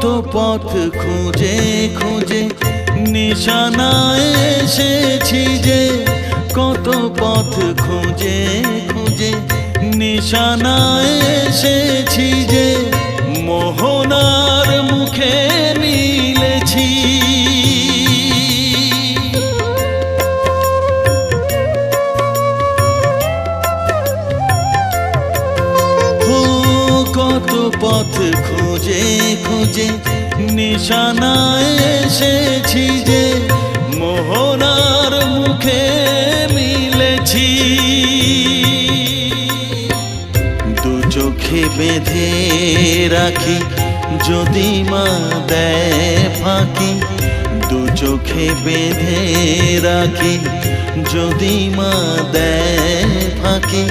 কত পথ খুঁজে খুঁজে নিশানায় এসেছি যে, কত পথ খুঁজে খুঁজে নিশানায় এসেছি যে, মোহনার মুখে মিলেছি। কত পথ খুঁজে খুঁজে নিশানায় এসেছি যে, মোহনার মুখে মিলেছি। দু চোখে বেঁধে রাখি যদি মা দেয় ফাঁকি, দু চোখে বেঁধে রাখি যদি মা দেয় ফাঁকি,